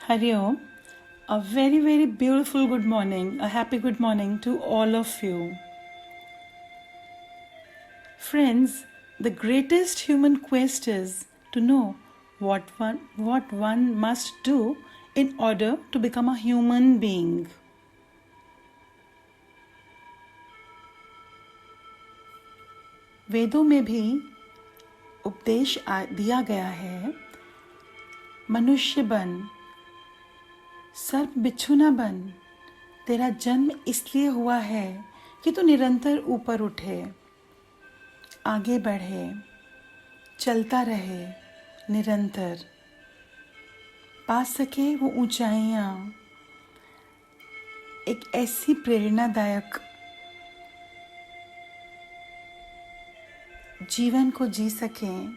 Hari Om. A very, very beautiful good morning, a happy good morning to all of you. Friends, the greatest human quest is to know what one must do in order to become a human being. वेदों में भी उपदेश दिया गया है, मनुष्य बन, सर्प बिच्छू न बन। तेरा जन्म इसलिए हुआ है कि तू निरंतर ऊपर उठे, आगे बढ़े, चलता रहे, निरंतर पा सके वो ऊंचाइयाँ। एक ऐसी प्रेरणादायक जीवन को जी सकें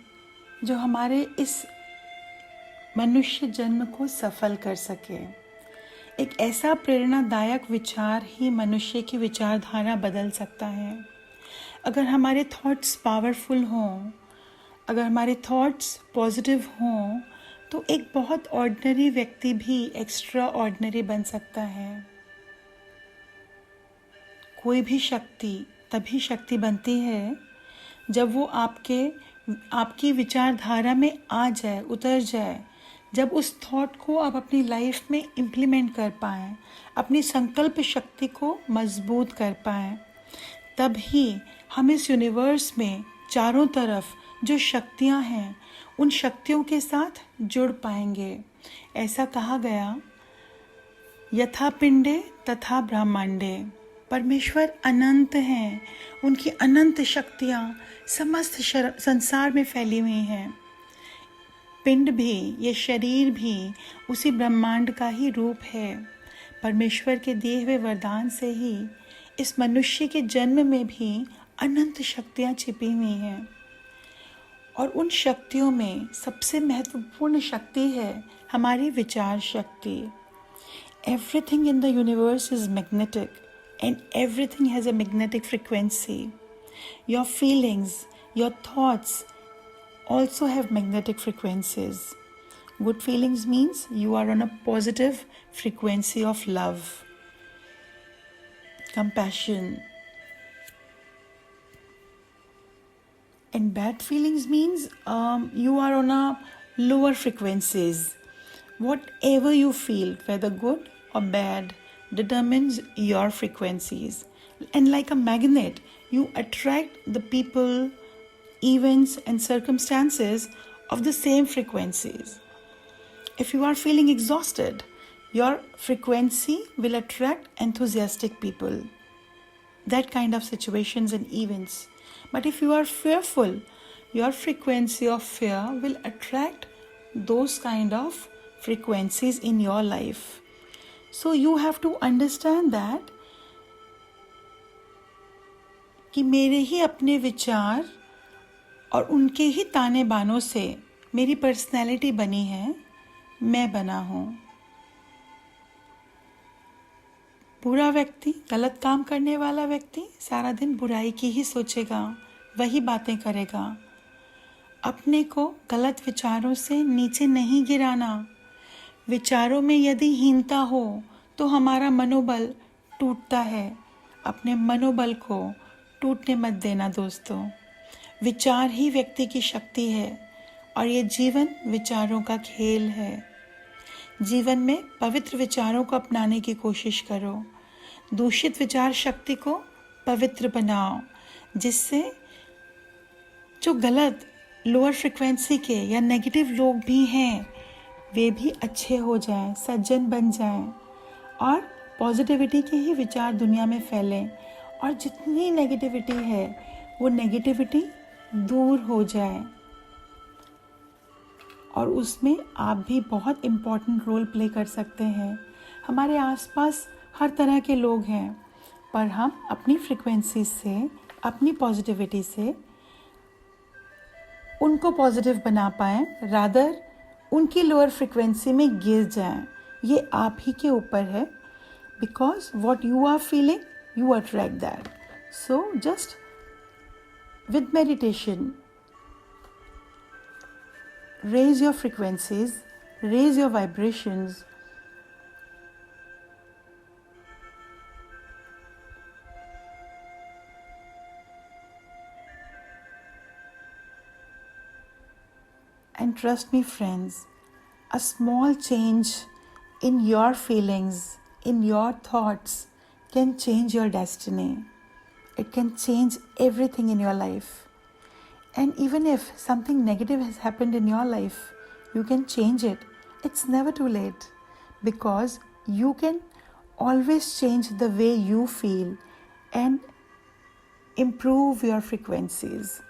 जो हमारे इस मनुष्य जन्म को सफल कर सके। एक ऐसा प्रेरणादायक विचार ही मनुष्य की विचारधारा बदल सकता है। अगर हमारे थॉट्स पावरफुल हों, अगर हमारे थॉट्स पॉजिटिव हों, तो एक बहुत ऑर्डिनरी व्यक्ति भी एक्स्ट्रा ऑर्डिनरी बन सकता है। कोई भी शक्ति तभी शक्ति बनती है जब वो आपकी विचारधारा में आ जाए, उतर जाए, जब उस थॉट को आप अपनी लाइफ में इम्प्लीमेंट कर पाएँ, अपनी संकल्प शक्ति को मजबूत कर पाएँ, तब ही हम इस यूनिवर्स में चारों तरफ जो शक्तियाँ हैं उन शक्तियों के साथ जुड़ पाएंगे। ऐसा कहा गया, यथा पिंडे तथा ब्रह्मांडे। परमेश्वर अनंत हैं, उनकी अनंत शक्तियाँ समस्त संसार में फैली हुई हैं। पिंड भी, ये शरीर भी उसी ब्रह्मांड का ही रूप है। परमेश्वर के दिए हुए वरदान से ही इस मनुष्य के जन्म में भी अनंत शक्तियाँ छिपी हुई हैं। और उन शक्तियों में सबसे महत्वपूर्ण शक्ति है हमारी विचार शक्ति। Everything in the universe is magnetic and everything has a magnetic frequency. Your feelings, your thoughts also have magnetic frequencies. Good feelings means you are on a positive frequency of love, compassion. And bad feelings means you are on a lower frequencies. Whatever you feel, whether good or bad, determines your frequencies. And like a magnet, you attract the people, events and circumstances of the same frequencies. If you are feeling exhausted, your frequency will attract enthusiastic people, that kind of situations and events. But if you are fearful, your frequency of fear will attract those kind of frequencies in your life. So you have to understand that कि मेरे ही अपने विचार और उनके ही ताने बानों से मेरी personality बनी है, मैं बना हूँ। बुरा व्यक्ति, गलत काम करने वाला व्यक्ति सारा दिन बुराई की ही सोचेगा, वही बातें करेगा। अपने को गलत विचारों से नीचे नहीं गिराना। विचारों में यदि हीनता हो तो हमारा मनोबल टूटता है। अपने मनोबल को टूटने मत देना दोस्तों। विचार ही व्यक्ति की शक्ति है और ये जीवन विचारों का खेल है। जीवन में पवित्र विचारों को अपनाने की कोशिश करो। दूषित विचार शक्ति को पवित्र बनाओ, जिससे जो गलत लोअर फ्रिक्वेंसी के या नेगेटिव लोग भी हैं वे भी अच्छे हो जाएं, सज्जन बन जाएं और पॉजिटिविटी के ही विचार दुनिया में फैलें और जितनी नेगेटिविटी है वो नेगेटिविटी दूर हो जाए और उसमें आप भी बहुत इम्पोर्टेंट रोल प्ले कर सकते हैं। हमारे आसपास हर तरह के लोग हैं, पर हम अपनी फ्रिक्वेंसी से, अपनी पॉजिटिविटी से उनको पॉजिटिव बना पाएँ, रादर उनकी लोअर फ्रिक्वेंसी में गिर जाएं। ये आप ही के ऊपर है, because what you are feeling you attract that. So just with meditation raise your frequencies, raise your vibrations, And trust me, friends, a small change in your feelings, in your thoughts, can change your destiny. It can change everything in your life. And even if something negative has happened in your life, you can change it. It's never too late, because you can always change the way you feel and improve your frequencies.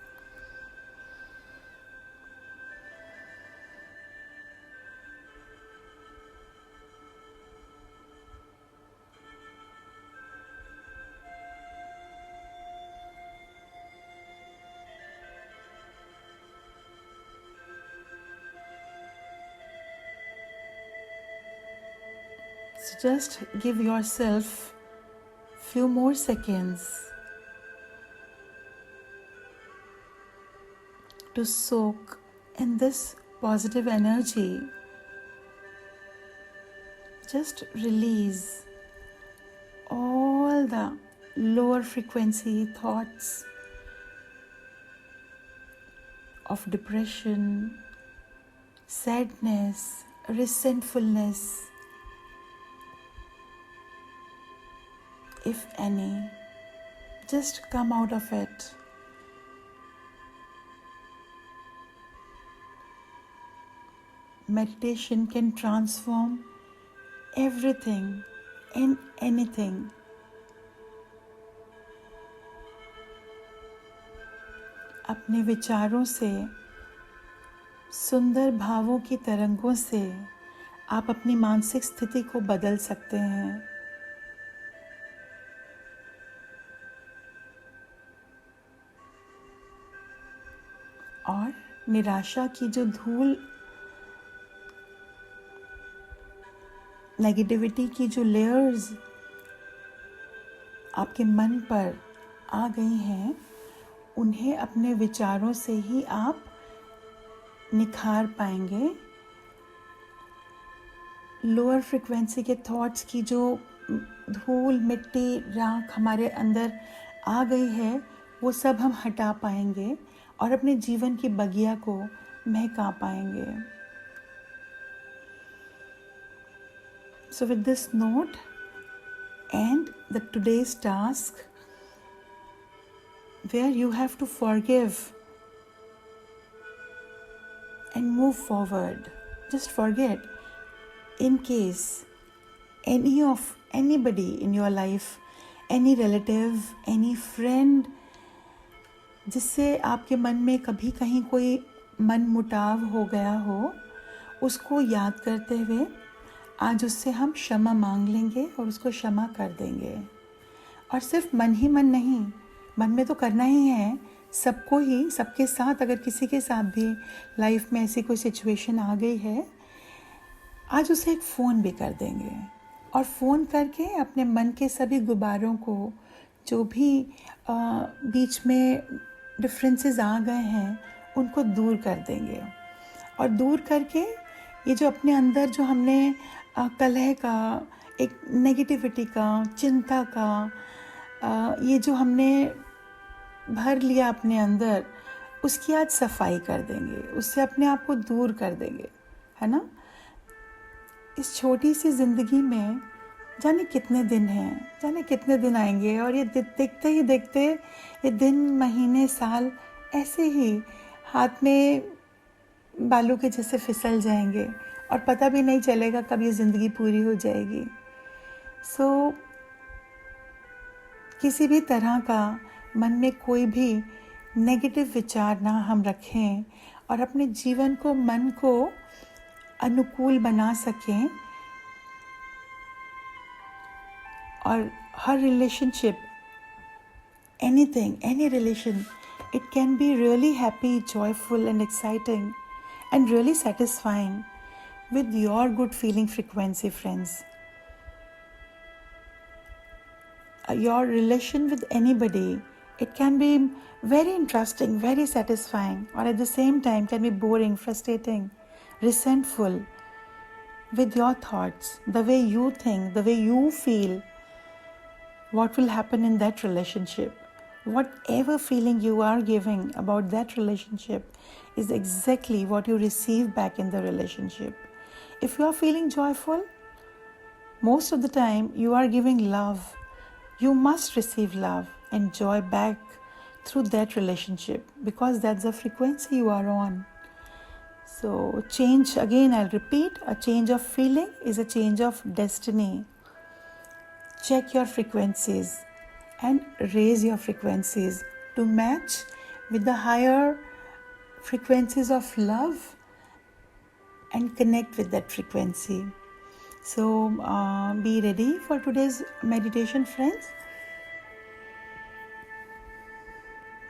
So just give yourself few more seconds to soak in this positive energy. Just release all the lower frequency thoughts of depression, sadness, resentfulness, if any. Just come out of it. Meditation can transform everything and anything. अपने विचारों से, सुंदर भावों की तरंगों से आप अपनी मानसिक स्थिति को बदल सकते हैं। और निराशा की जो धूल, नेगेटिविटी की जो लेयर्स आपके मन पर आ गई हैं, उन्हें अपने विचारों से ही आप निखार पाएंगे। लोअर फ्रिक्वेंसी के थॉट्स की जो धूल, मिट्टी, राख हमारे अंदर आ गई है, वो सब हम हटा पाएंगे और अपने जीवन की बगिया को महका पाएंगे। So with this note and the today's task, where you have to forgive and move forward. Just forget, in case anybody in your life, any relative, any friend, जिससे आपके मन में कभी कहीं कोई मन मुटाव हो गया हो, उसको याद करते हुए आज उससे हम क्षमा मांग लेंगे और उसको क्षमा कर देंगे। और सिर्फ मन ही मन नहीं, मन में तो करना ही है, सबको ही, सबके साथ, अगर किसी के साथ भी लाइफ में ऐसी कोई सिचुएशन आ गई है, आज उसे एक फ़ोन भी कर देंगे और फ़ोन करके अपने मन के सभी गुब्बारों को, जो भी बीच में डिफरेंसेस आ गए हैं, उनको दूर कर देंगे। और दूर करके ये जो अपने अंदर जो हमने कलह का, एक नेगेटिविटी का, चिंता का, ये जो हमने भर लिया अपने अंदर, उसकी आज सफाई कर देंगे, उससे अपने आप को दूर कर देंगे, है ना। इस छोटी सी ज़िंदगी में जाने कितने दिन हैं, जाने कितने दिन आएंगे, और ये देखते ही देखते ये दिन, महीने, साल ऐसे ही हाथ में बालू के जैसे फिसल जाएंगे और पता भी नहीं चलेगा कब ये ज़िंदगी पूरी हो जाएगी। सो किसी भी तरह का मन में कोई भी नेगेटिव विचार ना हम रखें और अपने जीवन को, मन को अनुकूल बना सकें। और हर relationship, anything, any relation, it can be really happy, joyful and exciting and really satisfying with your good feeling frequency, friends. Your relation with anybody, it can be very interesting, very satisfying, or at the same time can be boring, frustrating, resentful with your thoughts, the way you think, the way you feel, what will happen in that relationship. Whatever feeling you are giving about that relationship is exactly what you receive back in the relationship. If you are feeling joyful, most of the time you are giving love. You must receive love and joy back through that relationship because that's the frequency you are on. So, change, again, I'll repeat, a change of feeling is a change of destiny. Check your frequencies and raise your frequencies to match with the higher frequencies of love and connect with that frequency. So, be ready for today's meditation, friends.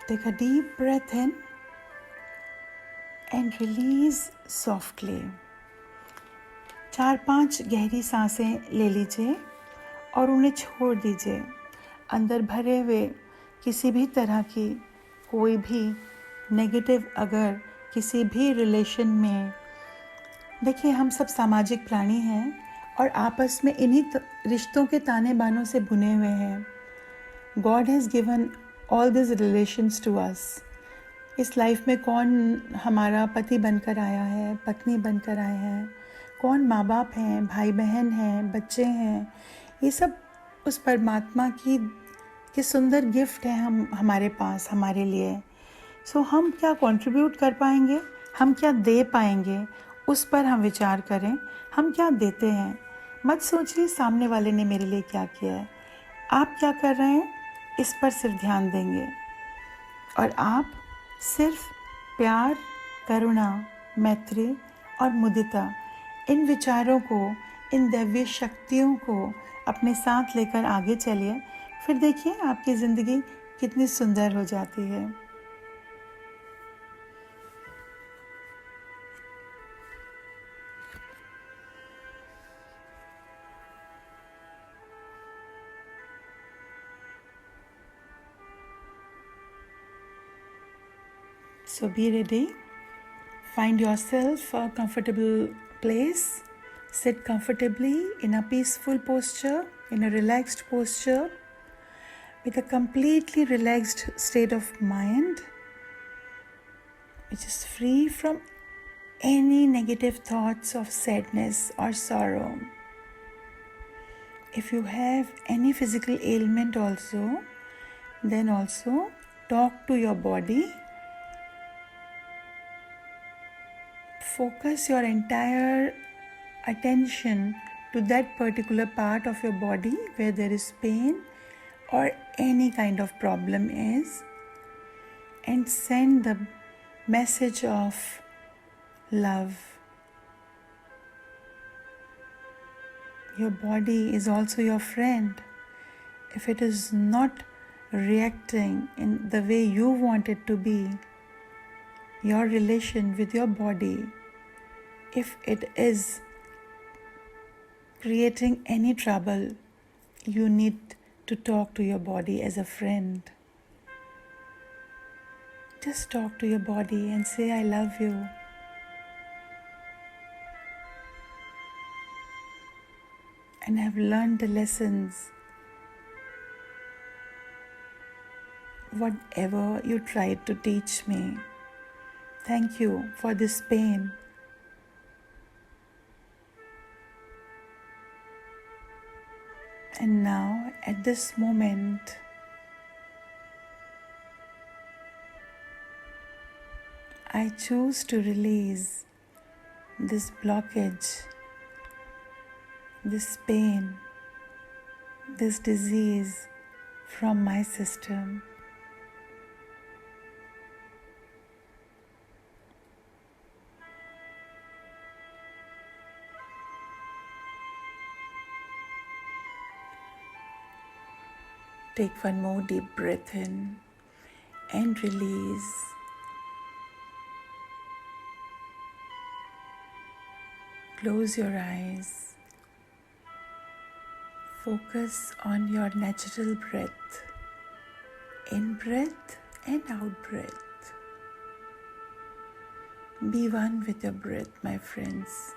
Take a deep breath in and release softly. 4-5 गहरी सांसें ले लीजिए और उन्हें छोड़ दीजिए. अंदर भरे हुए किसी भी तरह की कोई भी नेगेटिव अगर किसी भी रिलेशन में, देखिए हम सब सामाजिक प्राणी हैं और आपस में इन्हीं रिश्तों के ताने बानों से बुने हुए हैं. God has given all this relations to us. इस लाइफ में कौन हमारा पति बनकर आया है, पत्नी बनकर आए हैं, कौन माँ बाप हैं, भाई बहन हैं, बच्चे हैं, ये सब उस परमात्मा की सुंदर गिफ्ट है हमारे पास हमारे लिए. सो हम क्या कंट्रीब्यूट कर पाएंगे, हम क्या दे पाएंगे, उस पर हम विचार करें. हम क्या देते हैं. मत सोचिए सामने वाले ने मेरे लिए क्या किया है. आप क्या कर रहे हैं, इस पर सिर्फ ध्यान देंगे और आप सिर्फ प्यार, करुणा, मैत्री और मुदिता, इन विचारों को, इन दैवीय शक्तियों को अपने साथ लेकर आगे चलिए. फिर देखिए आपकी ज़िंदगी कितनी सुंदर हो जाती है. So be ready. Find yourself a comfortable place. Sit comfortably in a peaceful posture, in a relaxed posture, with a completely relaxed state of mind, which is free from any negative thoughts of sadness or sorrow. If you have any physical ailment also, then also talk to your body. Focus your entire attention to that particular part of your body where there is pain or any kind of problem is, and send the message of love. Your body is also your friend. If it is not reacting in the way you want it to be, your relation with your body, if it is creating any trouble, you need to talk to your body as a friend. Just talk to your body and say, I love you. And I've learned the lessons. Whatever you tried to teach me, thank you for this pain. And now, at this moment, I choose to release this blockage, this pain, this disease from my system. Take one more deep breath in and release. Close your eyes. Focus on your natural breath. In breath and out breath. Be one with your breath, my friends.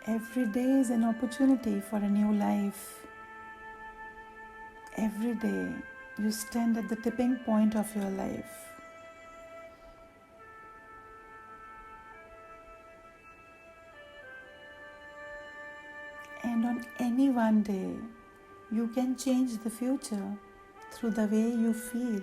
Every day is an opportunity for a new life. Every day you stand at the tipping point of your life. And on any one day, you can change the future through the way you feel.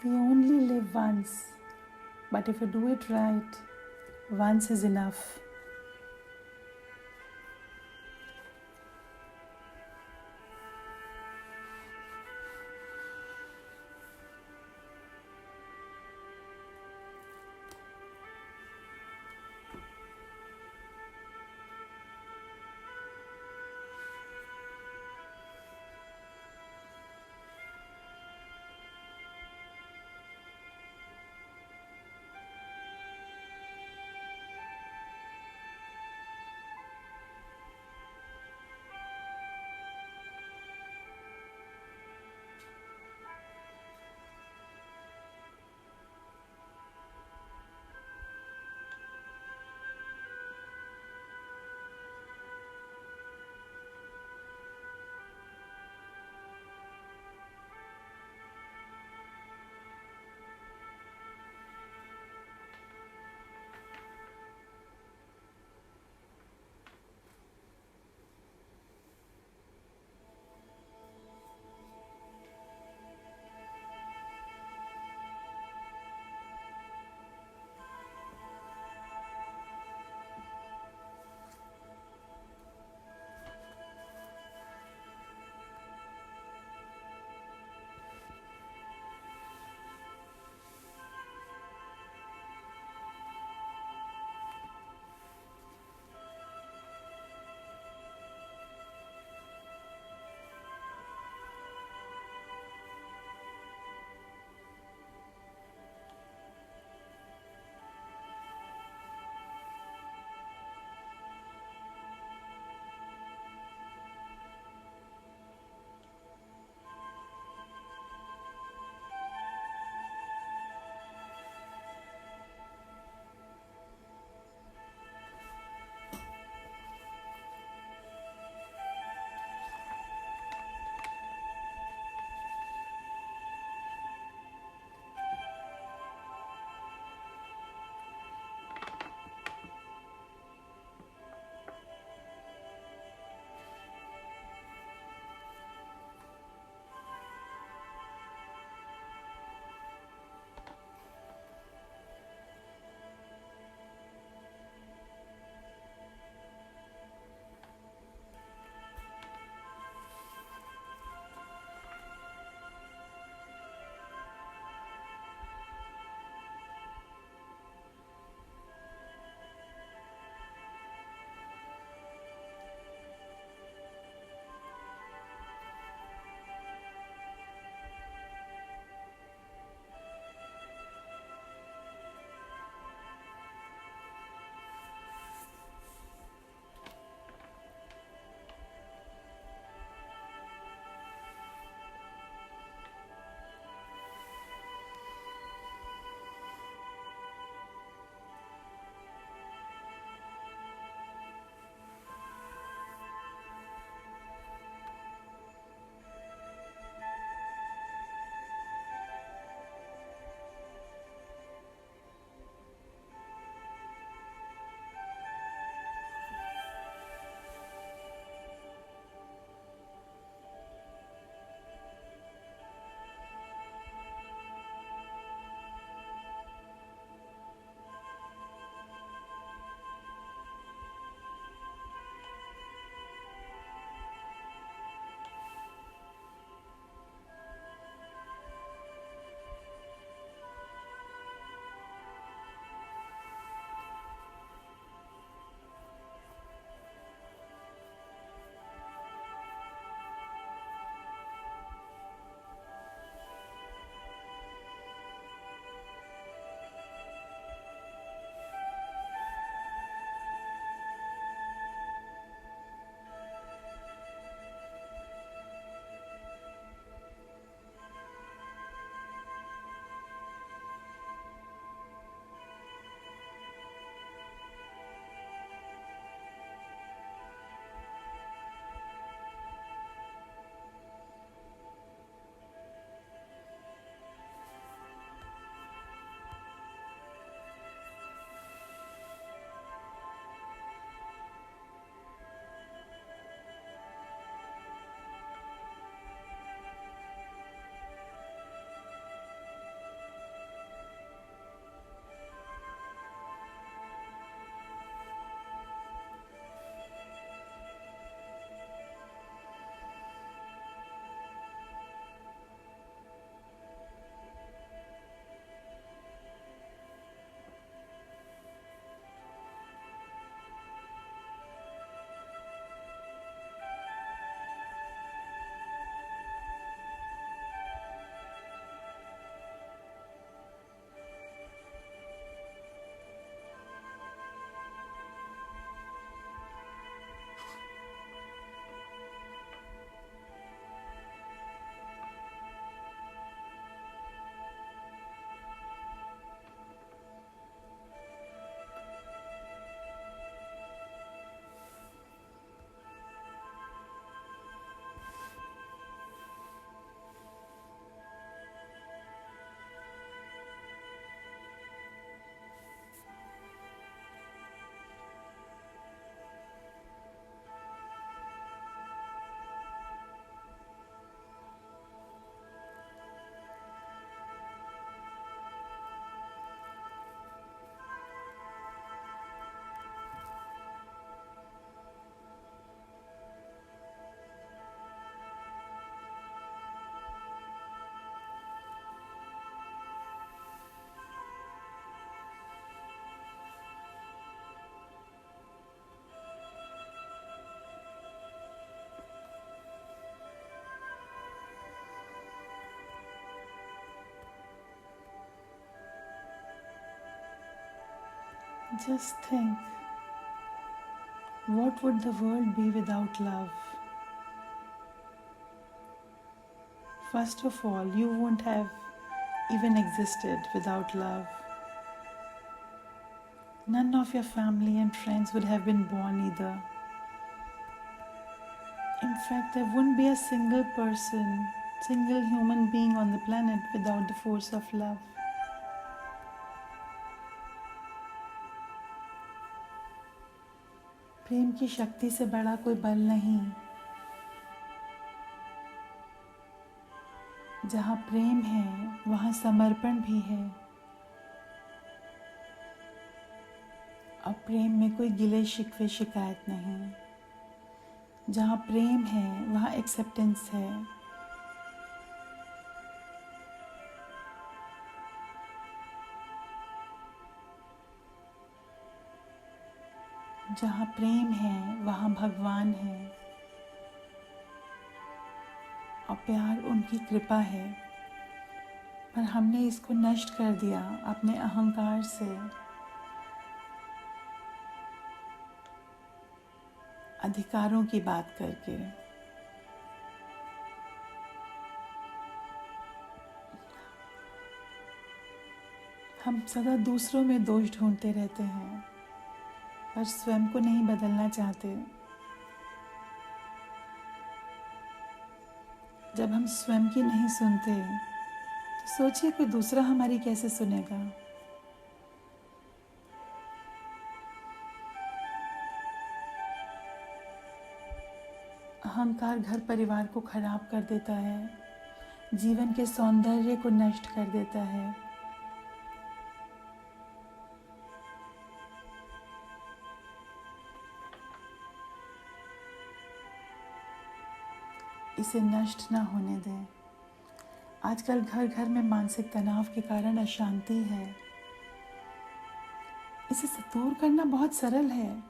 We only live once, but if you do it right, once is enough. Just think, what would the world be without love? First of all, you wouldn't have even existed without love. None of your family and friends would have been born either. In fact, there wouldn't be a single person, single human being on the planet without the force of love. प्रेम की शक्ति से बड़ा कोई बल नहीं। जहाँ प्रेम है वहाँ समर्पण भी है, और प्रेम में कोई गिले शिकवे शिकायत नहीं। जहाँ प्रेम है वहाँ एक्सेप्टेंस है। जहाँ प्रेम है वहाँ भगवान है, और प्यार उनकी कृपा है। पर हमने इसको नष्ट कर दिया अपने अहंकार से, अधिकारों की बात करके। हम सदा दूसरों में दोष ढूंढते रहते हैं, पर स्वयं को नहीं बदलना चाहते। जब हम स्वयं की नहीं सुनते तो सोचिए कोई दूसरा हमारी कैसे सुनेगा। अहंकार घर परिवार को खराब कर देता है, जीवन के सौंदर्य को नष्ट कर देता है। इसे नष्ट ना होने दें। आजकल घर घर में मानसिक तनाव के कारण अशांति है। इसे दूर करना बहुत सरल है।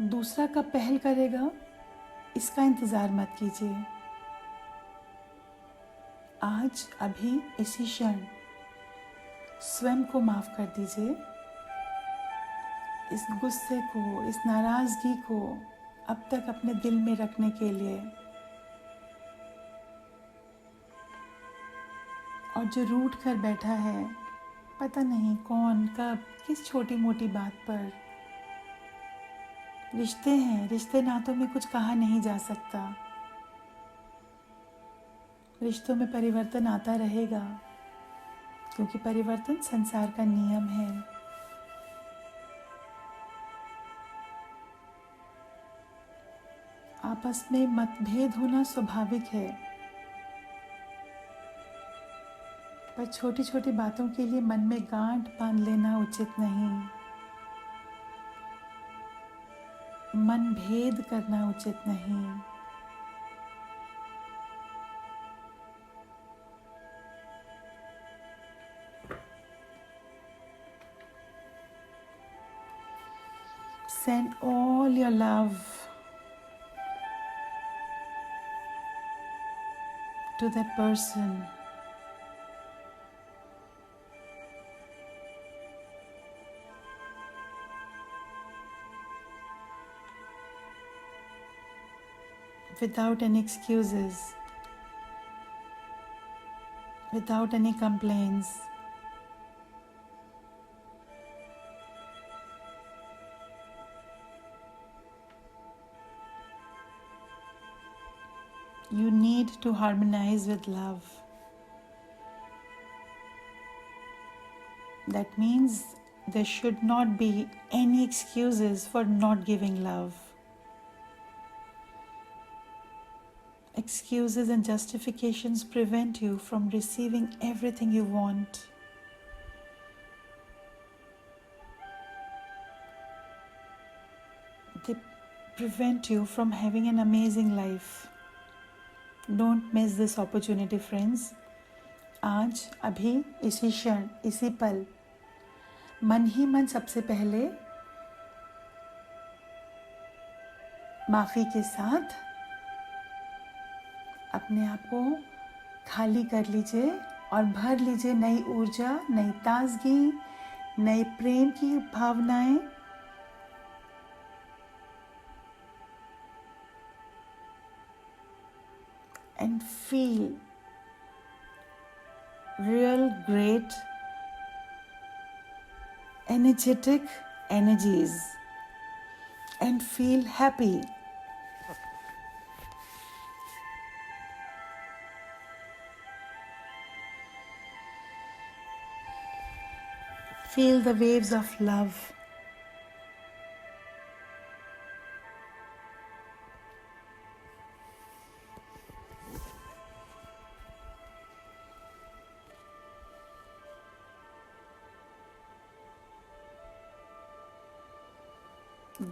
दूसरा कब पहल करेगा इसका इंतज़ार मत कीजिए। आज अभी इसी क्षण स्वयं को माफ़ कर दीजिए। इस गुस्से को, इस नाराज़गी को अब तक अपने दिल में रखने के लिए, और जो रूठ कर बैठा है पता नहीं कौन कब किस छोटी मोटी बात पर। रिश्ते हैं, रिश्ते नातों में कुछ कहा नहीं जा सकता। रिश्तों में परिवर्तन आता रहेगा, क्योंकि परिवर्तन संसार का नियम है। आपस में मतभेद होना स्वाभाविक है, पर छोटी छोटी बातों के लिए मन में गांठ बांध लेना उचित नहीं। मन भेद करना उचित नहीं। Send all your love to that person. Without any excuses, without any complaints. You need to harmonize with love. That means there should not be any excuses for not giving love. Excuses and justifications prevent you from receiving everything you want. They prevent you from having an amazing life. Don't miss this opportunity, friends. आज, अभी, इसी क्षण, इसी पल, मन ही मन सबसे पहले माफ़ी के साथ अपने आप को खाली कर लीजिए और भर लीजिए नई ऊर्जा, नई ताजगी, नए प्रेम की भावनाएं, and feel real great energetic energies and feel happy. Feel the waves of love.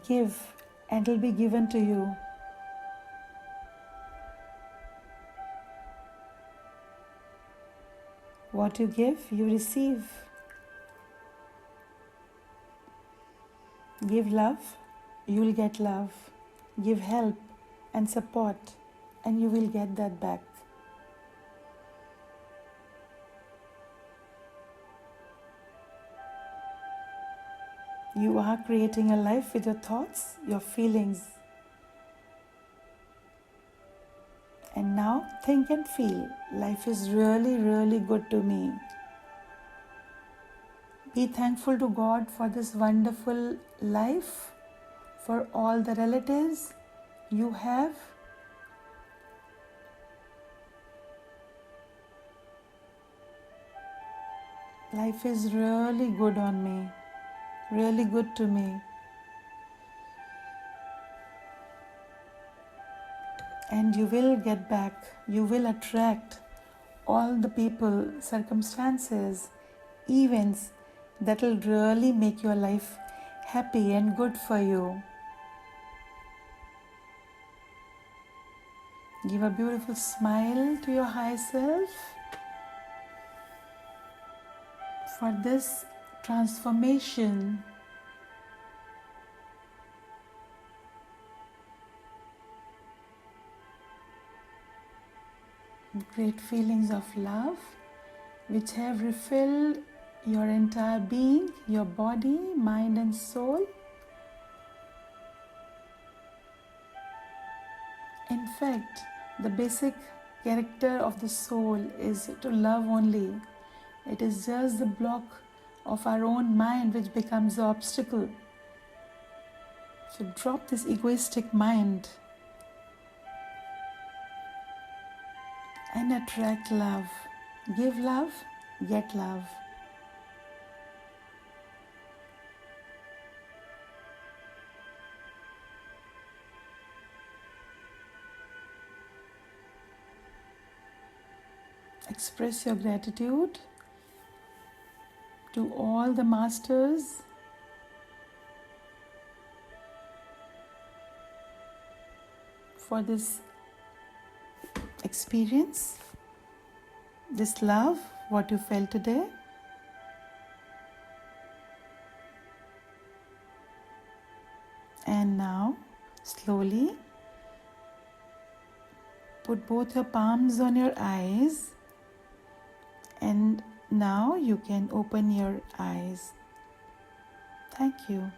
Give and it will be given to you. What you give, you receive. Give love, you will get love. Give help and support, and you will get that back. You are creating a life with your thoughts, your feelings. And now think and feel, life is really, really good to me. Be thankful to God for this wonderful life, for all the relatives you have. Life is really good on me, really good to me. And you will get back, you will attract all the people, circumstances, events that will really make your life happy and good for you. Give a beautiful smile to your higher self for this transformation. Great feelings of love which have refilled your entire being, your body, mind and soul. In fact, the basic character of the soul is to love only. It is just the block of our own mind which becomes the obstacle. So drop this egoistic mind and attract love. Give love, get love. Express your gratitude to all the masters for this experience, this love, what you felt today. And now, slowly, put both your palms on your eyes, and now you can open your eyes. Thank you.